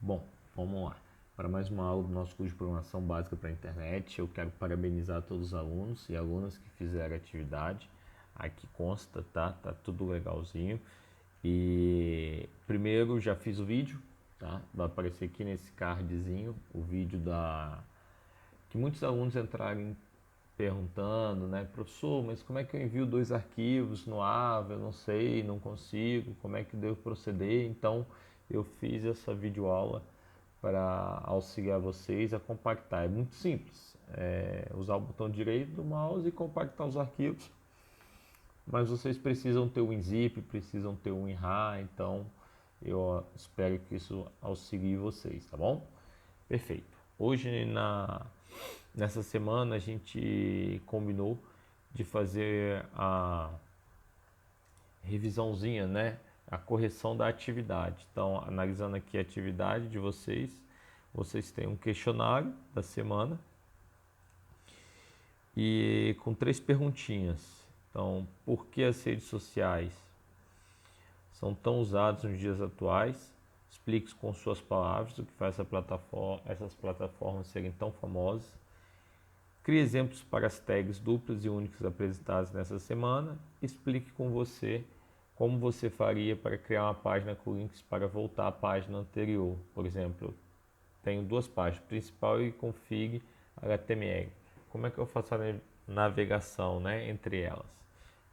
Bom, vamos lá. Para mais uma aula do nosso curso de programação básica para a internet, eu quero parabenizar todos os alunos e alunas que fizeram a atividade. Aqui consta, tá? Tá tudo legalzinho. E primeiro já fiz o vídeo, tá? Vai aparecer aqui nesse cardzinho o vídeo que muitos alunos entraram perguntando, né, professor, mas como é que eu envio dois arquivos no AVA? Eu não sei, não consigo, como é que devo proceder? Então, eu fiz essa videoaula para auxiliar vocês a compactar. É muito simples, usar o botão direito do mouse e compactar os arquivos, mas vocês precisam ter o WinZip, precisam ter o WinRAR, então eu espero que isso auxilie vocês, tá bom? Perfeito. Hoje, nessa semana, a gente combinou de fazer a revisãozinha, né? A correção da atividade. Então, analisando aqui a atividade de vocês, vocês têm um questionário da semana e com 3 perguntinhas. Então, por que as redes sociais são tão usadas nos dias atuais? Explique com suas palavras o que faz essas plataformas serem tão famosas. Crie exemplos para as tags duplas e únicas apresentadas nessa semana. Explique com você como você faria para criar uma página com links para voltar à página anterior. Por exemplo, tenho 2 páginas, principal e config HTML. Como é que eu faço a navegação, né, entre elas?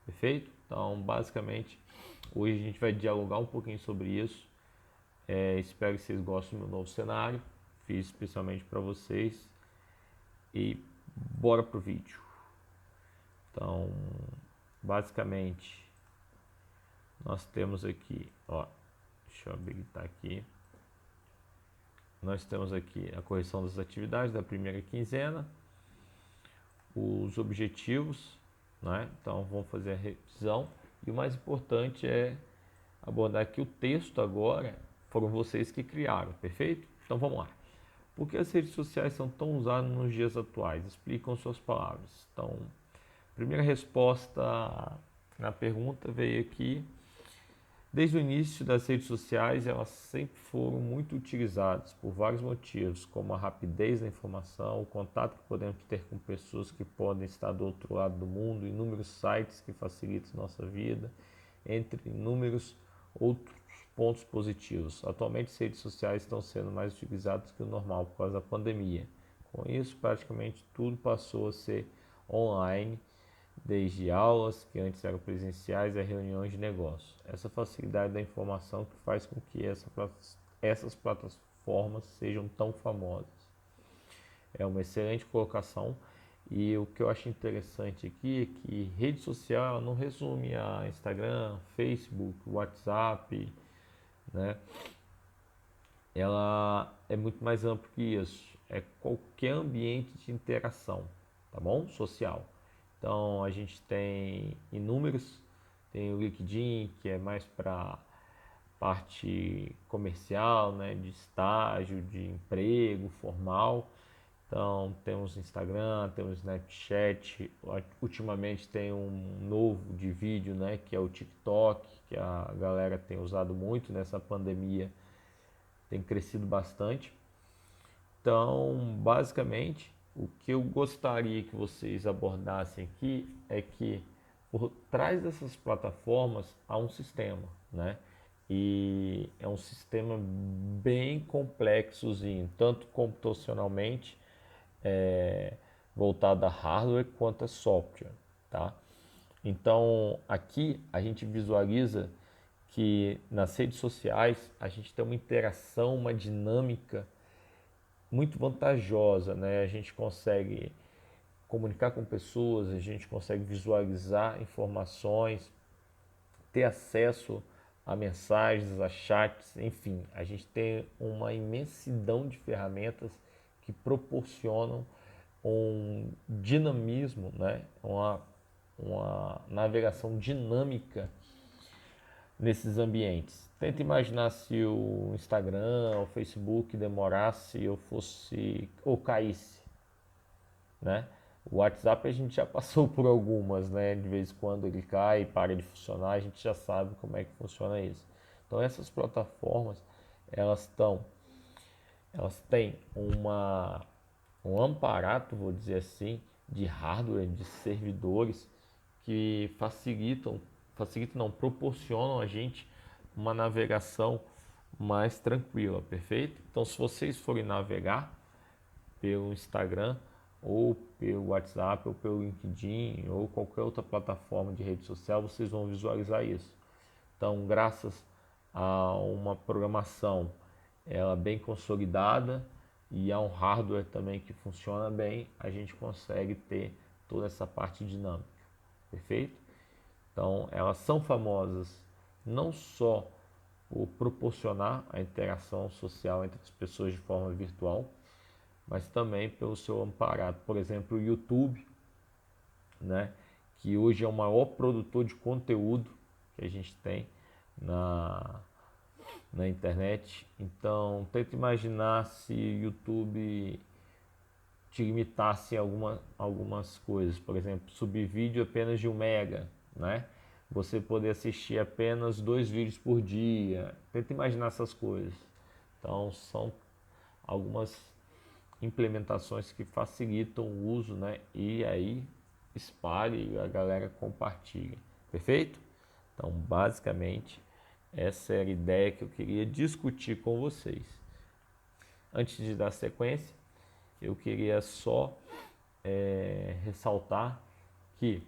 Perfeito? Então, basicamente, hoje a gente vai dialogar um pouquinho sobre isso. Espero que vocês gostem do meu novo cenário. Fiz especialmente para vocês. E bora pro vídeo. Então, basicamente, nós temos aqui, ó, deixa eu habilitar aqui. Nós temos aqui a correção das atividades da primeira quinzena, os objetivos, né? Então, vamos fazer a revisão. E o mais importante é abordar aqui o texto agora, foram vocês que criaram, perfeito? Então, vamos lá. Por que as redes sociais são tão usadas nos dias atuais? Explique com suas palavras. Então, a primeira resposta na pergunta veio aqui. Desde o início das redes sociais, elas sempre foram muito utilizadas por vários motivos, como a rapidez da informação, o contato que podemos ter com pessoas que podem estar do outro lado do mundo, inúmeros sites que facilitam nossa vida, entre inúmeros outros pontos positivos. Atualmente, as redes sociais estão sendo mais utilizadas que o normal por causa da pandemia. Com isso, praticamente tudo passou a ser online, desde aulas que antes eram presenciais a reuniões de negócio. Essa facilidade da informação que faz com que essas plataformas sejam tão famosas. É uma excelente colocação. E o que eu acho interessante aqui é que rede social ela não resume a Instagram, Facebook, WhatsApp, né? Ela é muito mais ampla que isso. É qualquer ambiente de interação, tá bom? Social. Então a gente tem inúmeros, tem o LinkedIn, que é mais para parte comercial, né, de estágio, de emprego formal. Então temos Instagram, temos Snapchat, ultimamente tem um novo de vídeo, né, que é o TikTok, que a galera tem usado muito nessa pandemia, tem crescido bastante. Então, basicamente, o que eu gostaria que vocês abordassem aqui é que por trás dessas plataformas há um sistema, né? E é um sistema bem complexozinho, tanto computacionalmente, voltado a hardware quanto a software, tá? Então, aqui a gente visualiza que nas redes sociais a gente tem uma interação, uma dinâmica muito vantajosa, né? A gente consegue comunicar com pessoas, a gente consegue visualizar informações, ter acesso a mensagens, a chats, enfim, a gente tem uma imensidão de ferramentas que proporcionam um dinamismo, né? Uma navegação dinâmica nesses ambientes. Tenta imaginar se o Instagram, o Facebook demorasse ou caísse, né? O WhatsApp a gente já passou por algumas, né? De vez em quando ele cai e para de funcionar, a gente já sabe como é que funciona isso. Então essas plataformas, elas estão elas têm um amparato, vou dizer assim, de hardware, de servidores que facilitam não, proporcionam a gente uma navegação mais tranquila, perfeito? Então, se vocês forem navegar pelo Instagram, ou pelo WhatsApp, ou pelo LinkedIn, ou qualquer outra plataforma de rede social, vocês vão visualizar isso. Então, graças a uma programação ela bem consolidada e a um hardware também que funciona bem, a gente consegue ter toda essa parte dinâmica, perfeito? Então, elas são famosas não só por proporcionar a interação social entre as pessoas de forma virtual, mas também pelo seu amparado. Por exemplo, o YouTube, né, que hoje é o maior produtor de conteúdo que a gente tem na internet. Então, tenta imaginar se o YouTube te limitasse em algumas coisas. Por exemplo, subir vídeo apenas de 1 mega, né? Você poder assistir apenas 2 vídeos por dia. Tenta imaginar essas coisas. Então, são algumas implementações que facilitam o uso, né? E aí espalhe e a galera compartilha. Perfeito? Então, basicamente, essa era a ideia que eu queria discutir com vocês. Antes de dar sequência, eu queria só ressaltar que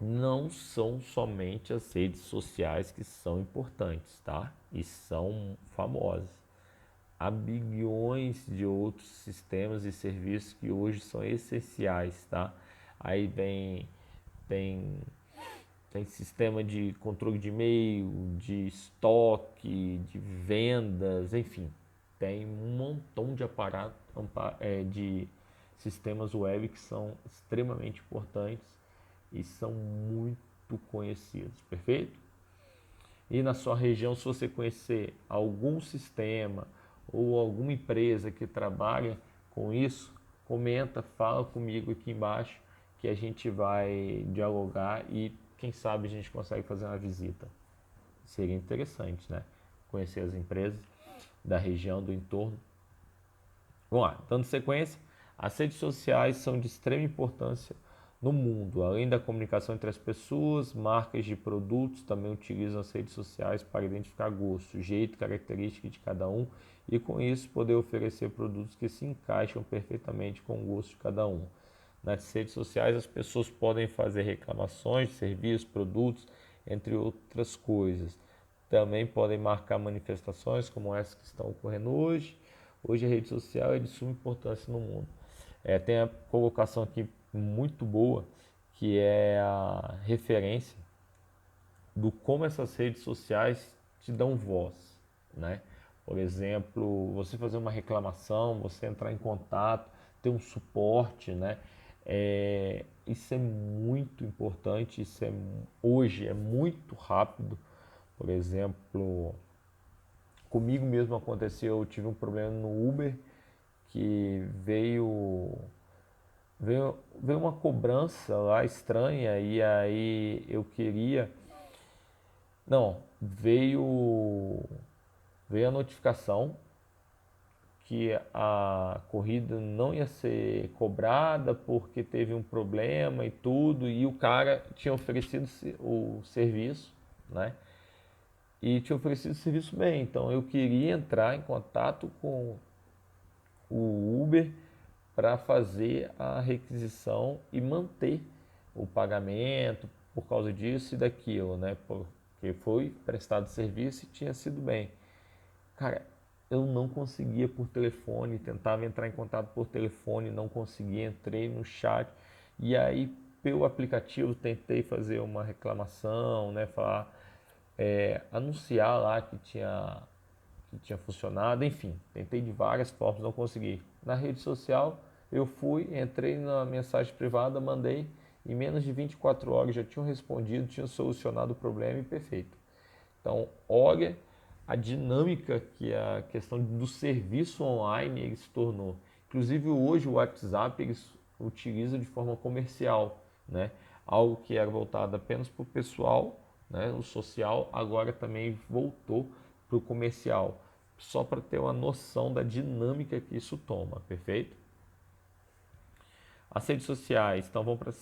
não são somente as redes sociais que são importantes, tá? E são famosas. Há bilhões de outros sistemas e serviços que hoje são essenciais, tá? Aí tem, tem sistema de controle de e-mail, de estoque, de vendas, enfim, tem um montão de aparato, de sistemas web que são extremamente importantes e são muito conhecidos, perfeito? E na sua região, se você conhecer algum sistema ou alguma empresa que trabalha com isso, comenta, fala comigo aqui embaixo que a gente vai dialogar e quem sabe a gente consegue fazer uma visita. Seria interessante, né? Conhecer as empresas da região, do entorno. Vamos lá, dando sequência, as redes sociais são de extrema importância no mundo. Além da comunicação entre as pessoas, marcas de produtos também utilizam as redes sociais para identificar gosto, jeito, característica de cada um e com isso poder oferecer produtos que se encaixam perfeitamente com o gosto de cada um. Nas redes sociais as pessoas podem fazer reclamações de serviços, produtos, entre outras coisas. Também podem marcar manifestações como essa que estão ocorrendo hoje. Hoje a rede social é de suma importância no mundo. Tem a colocação aqui muito boa, que é a referência do como essas redes sociais te dão voz, né? Por exemplo, você fazer uma reclamação, você entrar em contato, ter um suporte, né? Isso é muito importante, hoje é muito rápido. Por exemplo, comigo mesmo aconteceu, eu tive um problema no Uber que veio uma cobrança lá estranha e aí eu queria. Não, veio a notificação que a corrida não ia ser cobrada porque teve um problema e tudo, e o cara tinha oferecido o serviço, né? E tinha oferecido o serviço bem, então eu queria entrar em contato com o Uber para fazer a requisição e manter o pagamento por causa disso e daquilo, né? Porque foi prestado serviço e tinha sido bem. Cara, eu não conseguia por telefone, tentava entrar em contato por telefone, não conseguia, entrei no chat e aí pelo aplicativo tentei fazer uma reclamação, né? Falar, anunciar lá que tinha funcionado, enfim, tentei de várias formas, não consegui. Na rede social, eu entrei na mensagem privada, mandei, em menos de 24 horas já tinham respondido, tinham solucionado o problema e perfeito. Então, olha a dinâmica que a questão do serviço online ele se tornou. Inclusive, hoje o WhatsApp eles utilizam de forma comercial, né? Algo que era voltado apenas para o pessoal, né? O social, agora também voltou para o comercial. só para ter uma noção da dinâmica que isso toma, perfeito? As redes sociais, então vamos para a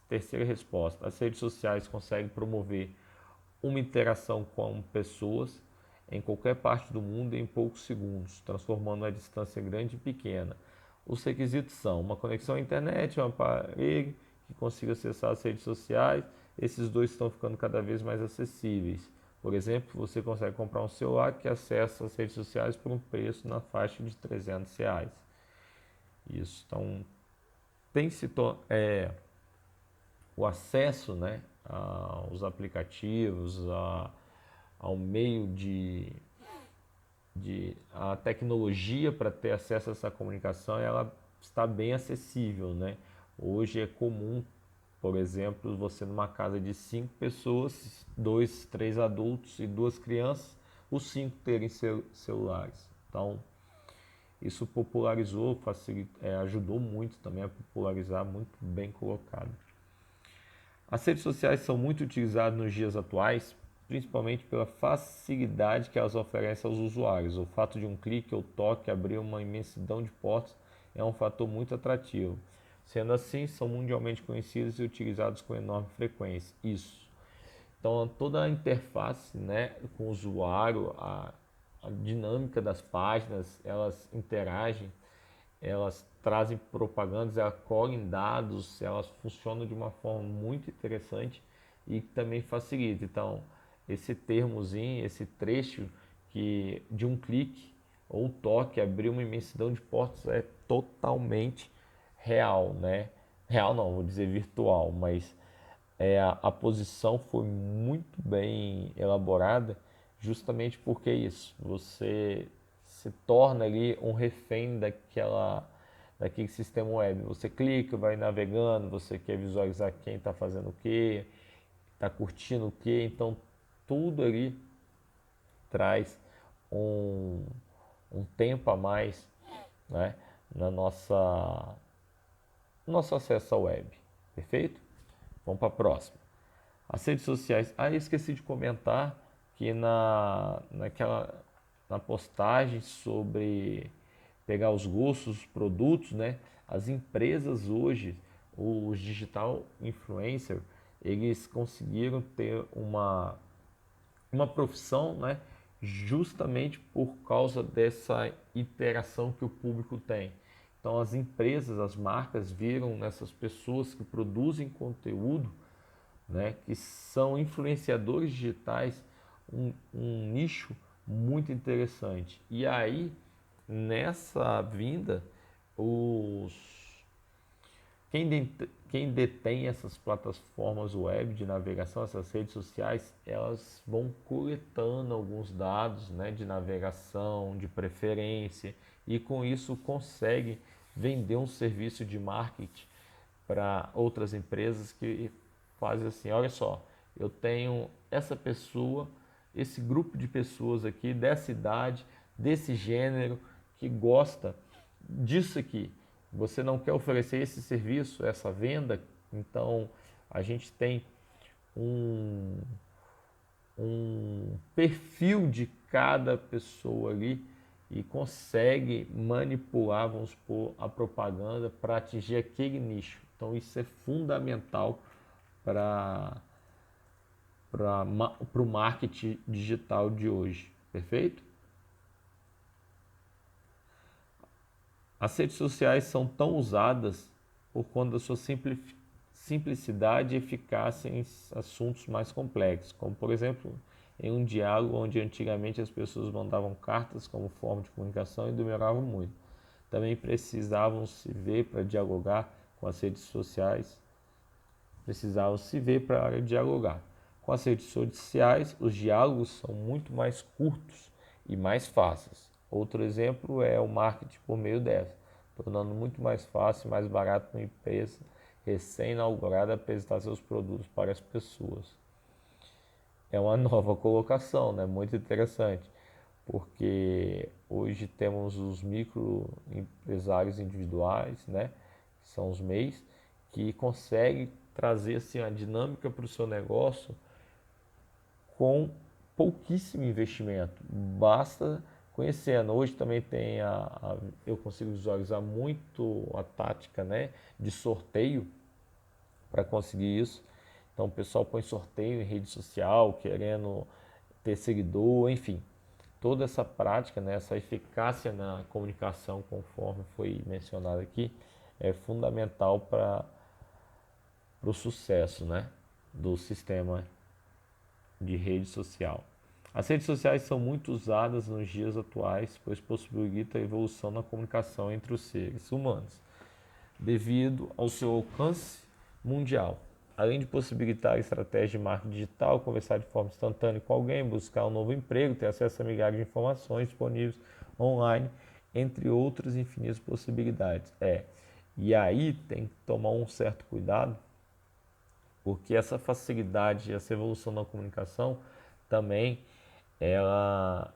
terceira resposta. As redes sociais conseguem promover uma interação com pessoas em qualquer parte do mundo em poucos segundos, transformando a distância grande em pequena. Os requisitos são uma conexão à internet, um aparelho que consiga acessar as redes sociais. Esses dois estão ficando cada vez mais acessíveis. Por exemplo, você consegue comprar um celular que acessa as redes sociais por um preço na faixa de R$ 300. Isso, então tem se o acesso, né, aos aplicativos, ao meio a tecnologia para ter acesso a essa comunicação, ela está bem acessível, né? Hoje é comum, por exemplo, você numa casa de 5 pessoas, 2, 3 adultos e 2 crianças, os 5 terem celulares. Então, isso popularizou, ajudou muito também a popularizar, muito bem colocado. As redes sociais são muito utilizadas nos dias atuais, principalmente pela facilidade que elas oferecem aos usuários. O fato de um clique ou toque abrir uma imensidão de portas é um fator muito atrativo. Sendo assim, são mundialmente conhecidos e utilizados com enorme frequência. Isso. Então, toda a interface, né, com o usuário, a dinâmica das páginas, elas interagem, elas trazem propagandas, elas colhem dados, elas funcionam de uma forma muito interessante e também facilita. Então, esse termozinho, esse trecho que de um clique ou um toque abrir uma imensidão de portas é totalmente real, né? Real não, vou dizer virtual, mas a posição foi muito bem elaborada, justamente porque isso, você se torna ali um refém daquele sistema web. Você clica, vai navegando, você quer visualizar quem está fazendo o que, está curtindo o que, então tudo ali traz um, um tempo a mais, né, na nosso acesso à web. Perfeito? Vamos para a próxima. As redes sociais. Ah, eu esqueci de comentar que na postagem sobre pegar os gostos, os produtos, né? As empresas hoje, os digital influencer, eles conseguiram ter uma profissão, né? Justamente por causa dessa interação que o público tem. Então as empresas, as marcas viram nessas pessoas que produzem conteúdo, né, que são influenciadores digitais, um nicho muito interessante. E aí, nessa vinda, os quem detém essas plataformas web de navegação, essas redes sociais, elas vão coletando alguns dados, né, de navegação, de preferência, e com isso consegue vender um serviço de marketing para outras empresas que fazem assim, olha só, eu tenho essa pessoa, esse grupo de pessoas aqui, dessa idade, desse gênero, que gosta disso aqui. Você não quer oferecer esse serviço, essa venda, então a gente tem um, um perfil de cada pessoa ali e consegue manipular, vamos supor, a propaganda para atingir aquele nicho. Então isso é fundamental para o marketing digital de hoje, perfeito? As redes sociais são tão usadas por conta da sua simplicidade e eficácia em assuntos mais complexos, como por exemplo em um diálogo onde antigamente as pessoas mandavam cartas como forma de comunicação e demoravam muito. Também precisavam se ver para dialogar com as redes sociais, precisavam se ver para dialogar. Com as redes sociais, os diálogos são muito mais curtos e mais fáceis. Outro exemplo é o marketing por meio dessa, tornando muito mais fácil e mais barato para uma empresa recém-inaugurada apresentar seus produtos para as pessoas. É uma nova colocação, né? Muito interessante, porque hoje temos os microempresários individuais, né? Que são os MEIs, que conseguem trazer assim, a dinâmica para o seu negócio com pouquíssimo investimento. Basta conhecendo. Hoje também tem eu consigo visualizar muito a tática, né, de sorteio para conseguir isso. Então o pessoal põe sorteio em rede social, querendo ter seguidor, enfim. Toda essa prática, né, essa eficácia na comunicação, conforme foi mencionado aqui, é fundamental para o sucesso, né, do sistema de rede social. As redes sociais são muito usadas nos dias atuais, pois possibilitam a evolução na comunicação entre os seres humanos, devido ao seu alcance mundial. Além de possibilitar estratégias de marketing digital, conversar de forma instantânea com alguém, buscar um novo emprego, ter acesso a milhares de informações disponíveis online, entre outras infinitas possibilidades. E aí tem que tomar um certo cuidado, porque essa facilidade, essa evolução da comunicação também ela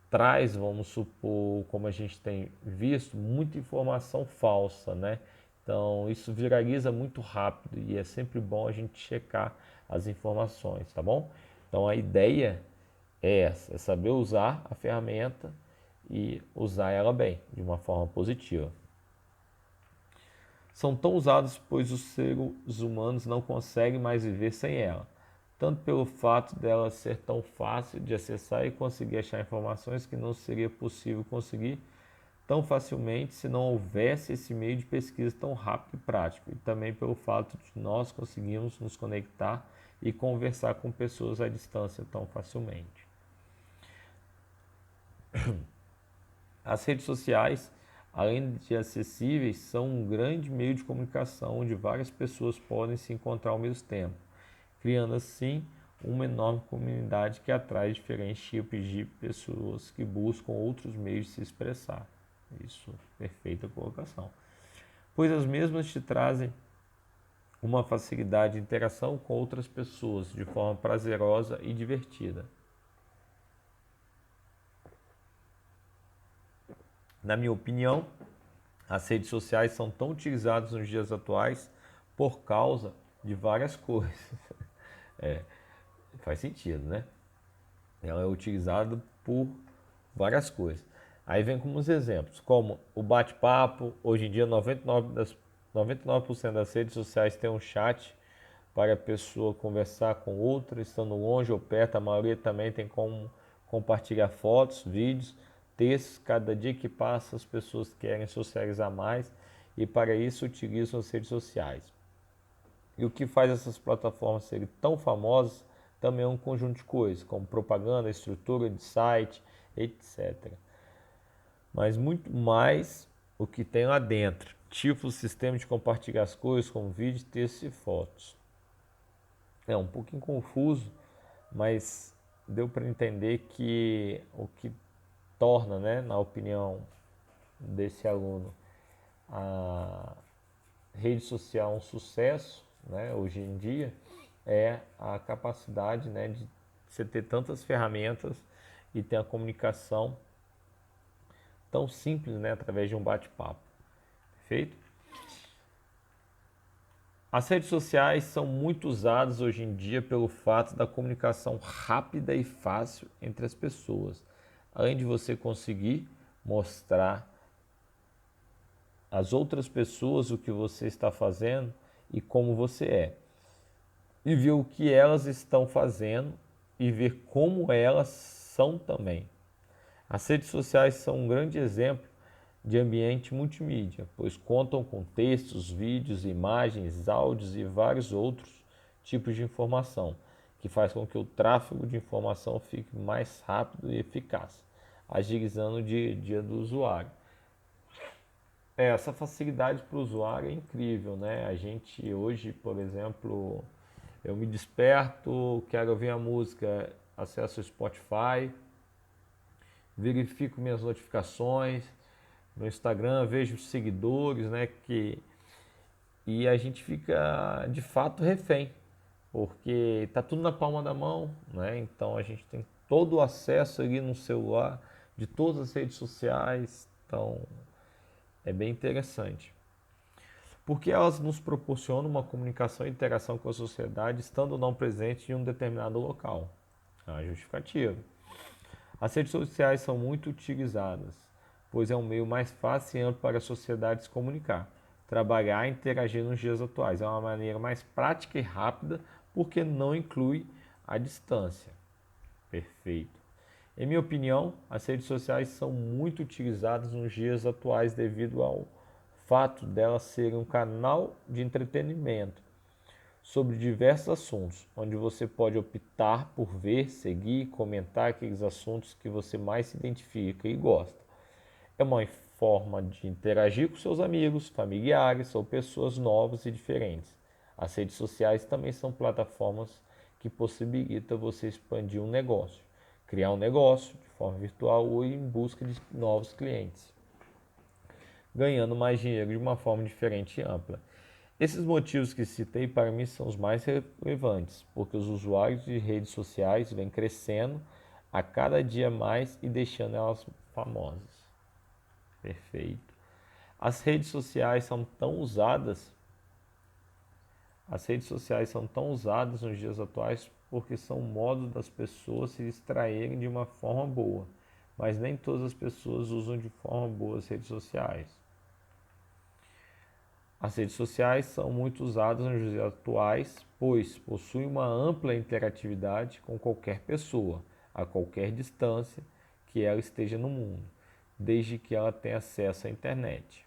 traz, vamos supor, como a gente tem visto, muita informação falsa, né? Então isso viraliza muito rápido e é sempre bom a gente checar as informações, tá bom? Então a ideia é essa, é saber usar a ferramenta e usar ela bem, de uma forma positiva. São tão usados pois os seres humanos não conseguem mais viver sem ela, tanto pelo fato dela ser tão fácil de acessar e conseguir achar informações que não seria possível conseguir tão facilmente se não houvesse esse meio de pesquisa tão rápido e prático, e também pelo fato de nós conseguirmos nos conectar e conversar com pessoas à distância tão facilmente. As redes sociais, além de acessíveis, são um grande meio de comunicação onde várias pessoas podem se encontrar ao mesmo tempo, criando assim uma enorme comunidade que atrai diferentes tipos de pessoas que buscam outros meios de se expressar. Isso, perfeita colocação. Pois as mesmas te trazem uma facilidade de interação com outras pessoas de forma prazerosa e divertida. Na minha opinião, as redes sociais são tão utilizadas nos dias atuais por causa de várias coisas. Faz sentido, né? Ela é utilizada por várias coisas. Aí vem como os exemplos, como o bate-papo. Hoje em dia 99% das redes sociais tem um chat para a pessoa conversar com outra, estando longe ou perto. A maioria também tem como compartilhar fotos, vídeos, textos. Cada dia que passa as pessoas querem socializar mais e para isso utilizam as redes sociais. E o que faz essas plataformas serem tão famosas também é um conjunto de coisas, como propaganda, estrutura de site, etc. Mas muito mais o que tem lá dentro, tipo o sistema de compartilhar as coisas como vídeos, textos e fotos. É um pouquinho confuso, mas deu para entender que o que torna, né, na opinião desse aluno, a rede social um sucesso, né, hoje em dia, é a capacidade, né, de você ter tantas ferramentas e ter a comunicação tão simples, né, através de um bate-papo. Perfeito? As redes sociais são muito usadas hoje em dia pelo fato da comunicação rápida e fácil entre as pessoas, além de você conseguir mostrar às outras pessoas o que você está fazendo e como você é, e ver o que elas estão fazendo e ver como elas são também. As redes sociais são um grande exemplo de ambiente multimídia, pois contam com textos, vídeos, imagens, áudios e vários outros tipos de informação, que faz com que o tráfego de informação fique mais rápido e eficaz, agilizando o dia a dia do usuário. Essa facilidade para o usuário é incrível, né? A gente hoje, por exemplo, eu me desperto, quero ouvir a música, acesso ao Spotify, verifico minhas notificações no Instagram, vejo os seguidores, né? E a gente fica de fato refém, porque tá tudo na palma da mão, né? Então a gente tem todo o acesso ali no celular de todas as redes sociais, então é bem interessante. Porque elas nos proporcionam uma comunicação e interação com a sociedade, estando ou não presente em um determinado local. É uma justificativa. As redes sociais são muito utilizadas, pois é um meio mais fácil e amplo para a sociedade se comunicar, trabalhar e interagir nos dias atuais. É uma maneira mais prática e rápida, porque não inclui a distância. Perfeito. Em minha opinião, as redes sociais são muito utilizadas nos dias atuais devido ao fato delas serem um canal de entretenimento sobre diversos assuntos, onde você pode optar por ver, seguir e comentar aqueles assuntos que você mais se identifica e gosta. É uma forma de interagir com seus amigos, familiares ou pessoas novas e diferentes. As redes sociais também são plataformas que possibilitam você expandir um negócio, criar um negócio de forma virtual ou em busca de novos clientes, ganhando mais dinheiro de uma forma diferente e ampla. Esses motivos que citei para mim são os mais relevantes, porque os usuários de redes sociais vêm crescendo a cada dia mais e deixando elas famosas. Perfeito. As redes sociais são tão usadas, as redes sociais são tão usadas nos dias atuais porque são um modo das pessoas se distraírem de uma forma boa, mas nem todas as pessoas usam de forma boa as redes sociais. As redes sociais são muito usadas nos dias atuais, pois possuem uma ampla interatividade com qualquer pessoa, a qualquer distância que ela esteja no mundo, desde que ela tenha acesso à internet.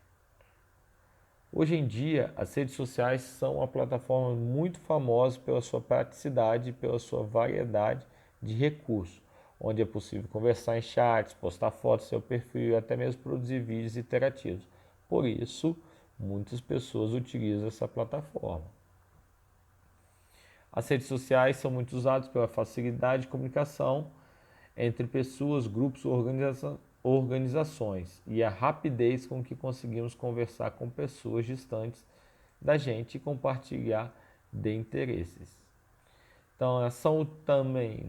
Hoje em dia, as redes sociais são uma plataforma muito famosa pela sua praticidade e pela sua variedade de recursos, onde é possível conversar em chats, postar fotos do seu perfil e até mesmo produzir vídeos interativos. Por isso, muitas pessoas utilizam essa plataforma. As redes sociais são muito usadas pela facilidade de comunicação entre pessoas, grupos ou organizações e a rapidez com que conseguimos conversar com pessoas distantes da gente e compartilhar de interesses. Então, elas são também,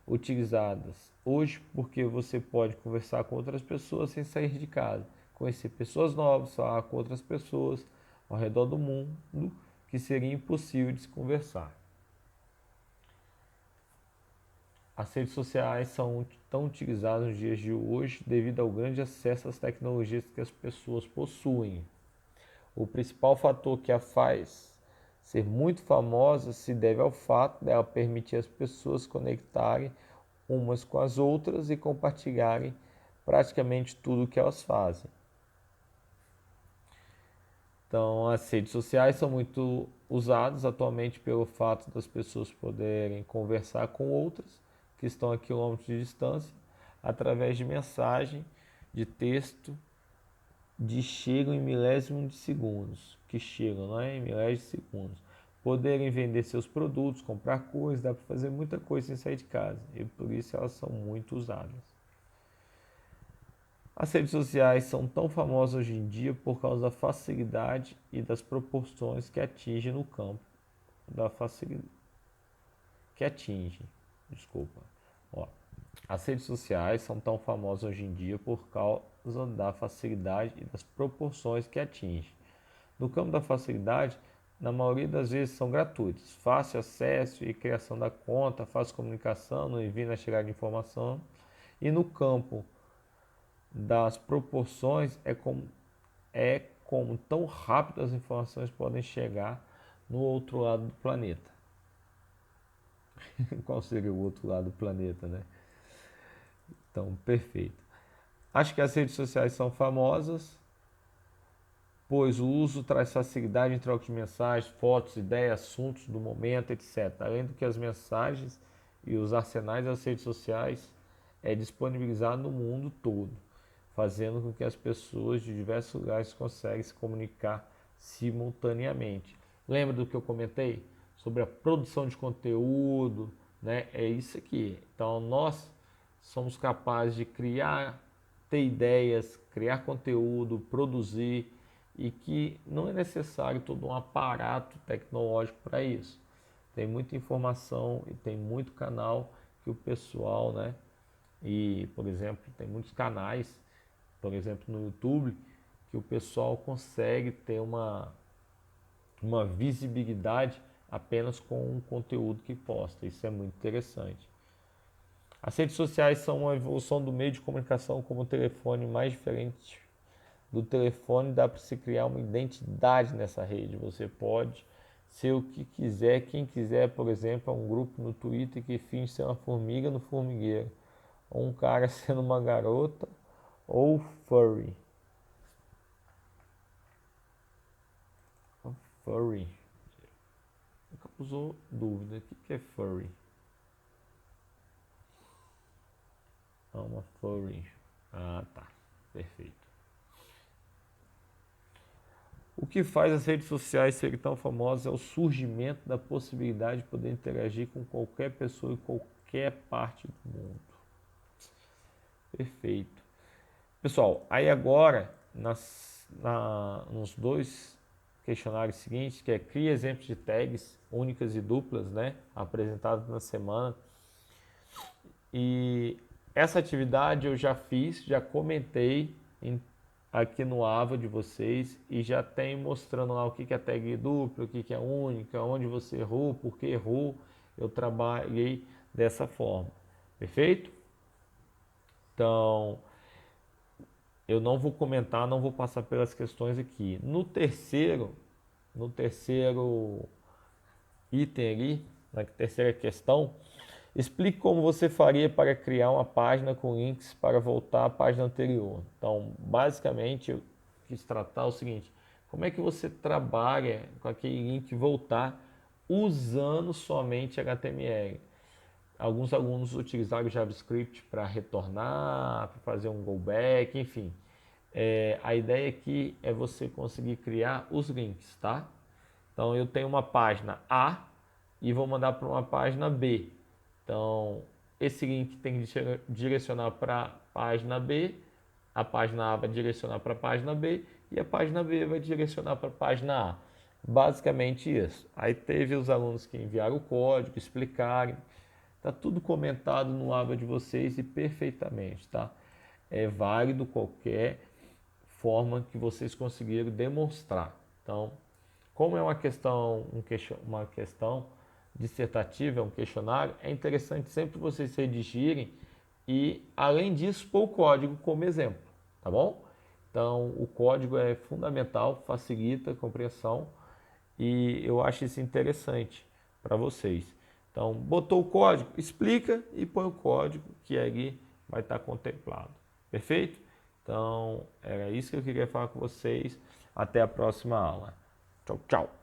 utilizadas hoje porque você pode conversar com outras pessoas sem sair de casa, conhecer pessoas novas, falar com outras pessoas ao redor do mundo que seria impossível de se conversar. As redes sociais são tão utilizadas nos dias de hoje devido ao grande acesso às tecnologias que as pessoas possuem. O principal fator que a faz ser muito famosa se deve ao fato dela permitir às pessoas conectarem umas com as outras e compartilharem praticamente tudo o que elas fazem. Então, as redes sociais são muito usadas atualmente pelo fato das pessoas poderem conversar com outras que estão a quilômetros de distância através de mensagem, de texto, de chegam em milésimos de segundos, que chegam, não é? Em milésimos de segundos. Poderem vender seus produtos, comprar coisas, dá para fazer muita coisa sem sair de casa e por isso elas são muito usadas. As redes sociais são tão famosas hoje em dia por causa da facilidade e das proporções que atingem no campo da facilidade que atingem. Desculpa. Ó, as redes sociais são tão famosas hoje em dia por causa da facilidade e das proporções que atingem. No campo da facilidade, na maioria das vezes são gratuitos, fácil acesso e criação da conta, fácil comunicação, no envio e na chegada de informação. E no campo das proporções como tão rápido as informações podem chegar no outro lado do planeta. Qual seria o outro lado do planeta, né? Então, perfeito. Acho que as redes sociais são famosas, pois o uso traz facilidade em troca de mensagens, fotos, ideias, assuntos do momento, etc. Além do que as mensagens e os arsenais das redes sociais é disponibilizado no mundo todo, fazendo com que as pessoas de diversos lugares consigam se comunicar simultaneamente. Lembra do que eu comentei sobre a produção de conteúdo, né? É isso aqui. Então nós somos capazes de criar, ter ideias, criar conteúdo, produzir e que não é necessário todo um aparato tecnológico para isso. Tem muita informação e tem muito canal que o pessoal, né? E, por exemplo, tem muitos canais, por exemplo, no YouTube, que o pessoal consegue ter uma visibilidade apenas com o conteúdo que posta. Isso é muito interessante. As redes sociais são uma evolução do meio de comunicação como o telefone mais diferente do telefone, dá para se criar uma identidade nessa rede. Você pode ser o que quiser, quem quiser, por exemplo, é um grupo no Twitter que finge ser uma formiga no formigueiro, ou um cara sendo uma garota, ou furry. Furry. Nunca causou dúvida. O que é furry? Ah, uma furry. Ah, tá. Perfeito. O que faz as redes sociais serem tão famosas é o surgimento da possibilidade de poder interagir com qualquer pessoa em qualquer parte do mundo. Perfeito. Pessoal, aí agora, nos dois questionários seguintes, que é cria exemplos de tags únicas e duplas, né, apresentados na semana. E essa atividade eu já fiz, já comentei aqui no AVA de vocês e já tenho mostrando lá o que é tag dupla, o que é única, onde você errou, por que errou. Eu trabalhei dessa forma. Perfeito? Então, eu não vou comentar, não vou passar pelas questões aqui. No terceiro item ali, na terceira questão, explique como você faria para criar uma página com links para voltar à página anterior. Então, basicamente, eu quis tratar o seguinte: como é que você trabalha com aquele link voltar usando somente HTML? Alguns alunos utilizaram o JavaScript para retornar, para fazer um go back, enfim. A ideia aqui é você conseguir criar os links, tá? Então eu tenho uma página A e vou mandar para uma página B. Então esse link tem que direcionar para a página B, a página A vai direcionar para a página B e a página B vai direcionar para a página A. Basicamente isso. Aí teve os alunos que enviaram o código, explicarem. Está tudo comentado no AVA de vocês e perfeitamente, tá? É válido qualquer forma que vocês conseguiram demonstrar. Então, como é uma questão dissertativa, é um questionário, é interessante sempre vocês redigirem e, além disso, pôr o código como exemplo, tá bom? Então, o código é fundamental, facilita a compreensão e eu acho isso interessante para vocês. Então, botou o código, explica e põe o código que ali vai estar contemplado. Perfeito? Então, era isso que eu queria falar com vocês. Até a próxima aula. Tchau, tchau.